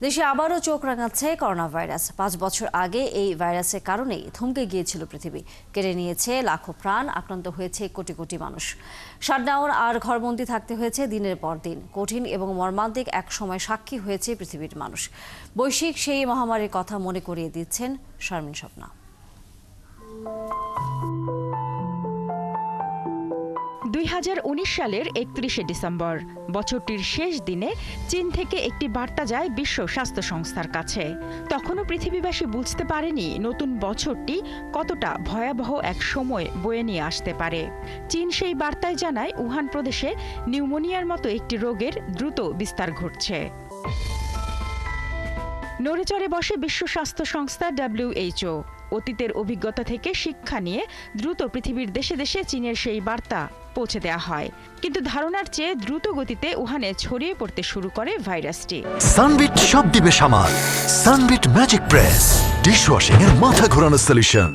দেশে আবারও চোখ রাঙাচ্ছে করোনা ভাইরাস। 5 বছর আগে এই ভাইরাসের কারণেই থমকে গিয়েছিল পৃথিবী। কেড়ে নিয়েছে লাখো প্রাণ, আক্রান্ত হয়েছে কোটি কোটি মানুষ। শাটডাউন আর ঘরবন্দি থাকতে হয়েছে দিনের পর দিন। কঠিন এবং মর্মান্তিক এক সময় সাক্ষী হয়েছে পৃথিবীর মানুষ। বৈশ্বিক সেই মহামারীর কথা মনে করিয়ে দিচ্ছেন শারমিন স্বপ্না। 2019 সালের 31শে ডিসেম্বর বছরটির শেষ দিনে চীন থেকে একটি বার্তা যায় বিশ্ব স্বাস্থ্য সংস্থার কাছে। তখনও পৃথিবীবাসী বুঝতে পারেনি নতুন বছরটি কতটা ভয়াবহ এক সময় বয়ে নিয়ে আসতে পারে। চীন সেই বার্তায় জানায় উহান প্রদেশে নিউমোনিয়ার মতো একটি রোগের দ্রুত বিস্তার ঘটছে। নড়েচড়ে বসে বিশ্ব স্বাস্থ্য সংস্থা WHO। অতীতের অভিজ্ঞতা থেকে শিক্ষা নিয়ে দ্রুত পৃথিবীর দেশে দেশে চীনের সেই বার্তা পৌঁছে দেওয়া হয়। কিন্তু ধারণার চেয়ে দ্রুত গতিতে উহানে ছড়িয়ে পড়তে শুরু করে ভাইরাসটি। সানবিট সব দিবে সামাল। সানবিট ম্যাজিক প্রেস ডিশওয়াশিং এর মাথা ঘোরানো সলিউশন।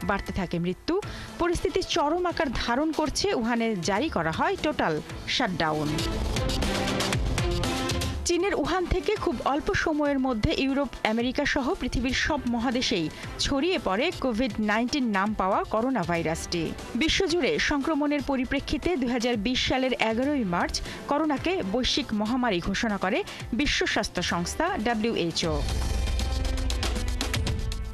বাড়তে থাকে মৃত্যু। পরিস্থিতি চরম আকার ধারণ করছে। উহানে জারি করা হয় টোটাল শাটডাউন। চীনের উহান থেকে খুব অল্প সময়ের মধ্যে ইউরোপ, আমেরিকা সহ পৃথিবীর সব মহাদেশেই ছড়িয়ে পড়ে কোভিড-19 নাম পাওয়া করোনা ভাইরাসটি। বিশ্বজুড়ে সংক্রমণের পরিপ্রেক্ষিতে 2020 সালের 11ই মার্চ করোনাকে বৈশ্বিক মহামারী ঘোষণা করে বিশ্ব স্বাস্থ্য সংস্থা WHO।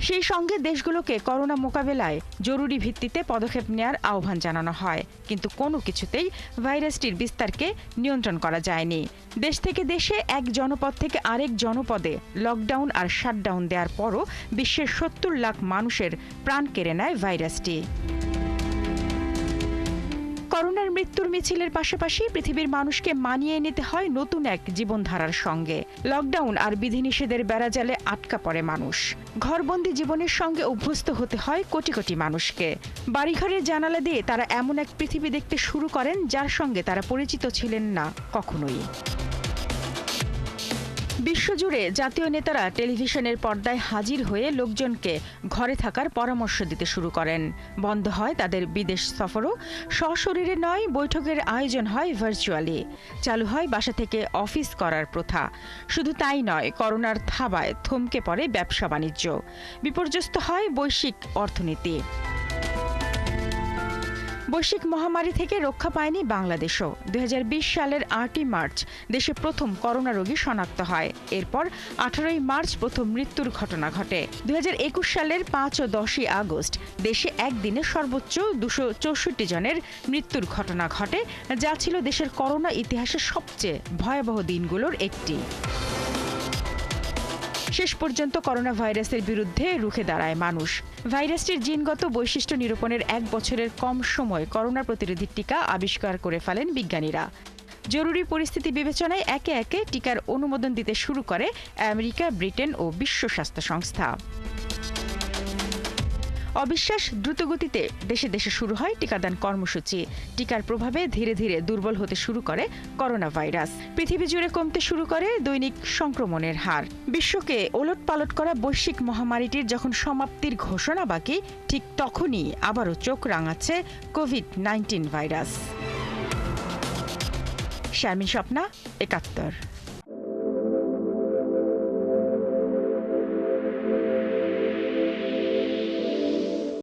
সেই সঙ্গে দেশগুলোকে করোনা মোকাবেলায় জরুরি ভিত্তিতে পদক্ষেপ নেওয়ার আহ্বান জানানো হয়। কিন্তু কোনো কিছুতেই ভাইরাসটির বিস্তারকে নিয়ন্ত্রণ করা যায়নি। দেশ থেকে দেশে, এক জনপদ থেকে আরেক জনপদে লকডাউন আর শাটডাউন দেওয়ার পরও বিশ্বের 70 লাখ মানুষের প্রাণ কেড়ে নেয় ভাইরাসটি। করোনার মৃত্যুর মিছিলের পাশাপাশি পৃথিবীর মানুষকে মানিয়ে নিতে হয় নতুন এক জীবনধারার সঙ্গে। লকডাউন আর বিধিনিষেধের বেড়াজালে আটকা পড়ে মানুষ। ঘরবন্দি জীবনের সঙ্গে অভ্যস্ত হতে হয় কোটি কোটি মানুষকে। বাড়িঘরের জানালা দিয়ে তারা এমন এক পৃথিবী দেখতে শুরু করেন যার সঙ্গে তারা পরিচিত ছিলেন না কখনোই। বিশ্বজুড়ে জাতীয় নেতারা টেলিভিশনের পর্দায় হাজির হয়ে লোকজনকে ঘরে থাকার পরামর্শ দিতে শুরু করেন। বন্ধ হয় তাদের বিদেশ সফরও। সশরীরে নয়, বৈঠকের আয়োজন হয় ভার্চুয়ালি। চালু হয় বাসা থেকে অফিস করার প্রথা। শুধু তাই নয়, করোনার থাবায় থমকে পড়ে ব্যবসা বাণিজ্য। বিপর্যস্ত হয় বৈশ্বিক অর্থনীতি। বৈশ্বিক মহামারী থেকে রক্ষা পায়নি বাংলাদেশও। 2020 সালের 8ই মার্চ দেশে প্রথম করোনা রোগী শনাক্ত হয়। এরপর 18ই মার্চ প্রথম মৃত্যুর ঘটনা ঘটে। 2021 সালের 5 ও 10ই আগস্ট দেশে একদিনে সর্বোচ্চ 264 জনের মৃত্যুর ঘটনা ঘটে, যা ছিল দেশের করোনা ইতিহাসের সবচেয়ে ভয়াবহ দিনগুলোর একটি। শেষ পর্যন্ত করোনা ভাইরাসের বিরুদ্ধে রুখে দাঁড়ায় মানুষ। ভাইরাসটির জিনগত বৈশিষ্ট্য নিরূপণের 1 বছরের কম সময় করোনা প্রতিরোধী টিকা আবিষ্কার করে ফেলেন বিজ্ঞানীরা। জরুরি পরিস্থিতি বিবেচনায় একে একে টিকার অনুমোদন দিতে শুরু করে আমেরিকা, ব্রিটেন ও বিশ্ব স্বাস্থ্য সংস্থা। অবিশ্বাস দ্রুতগতিতে দেশে দেশে শুরু হয় টিকাদান কর্মসূচি। টিকার প্রভাবে ধীরে ধীরে দুর্বল হতে শুরু করে করোনা ভাইরাস। পৃথিবী জুড়ে কমতে শুরু করে দৈনিক সংক্রমণের হার। বিশ্বকে ওলটপালট করা বৈশ্বিক মহামারীটির যখন সমাপ্তির ঘোষণা বাকি, ঠিক তখনই আবারও চোখ রাঙাচ্ছে কোভিড-19 ভাইরাস। শারমিন স্বপ্না, 71।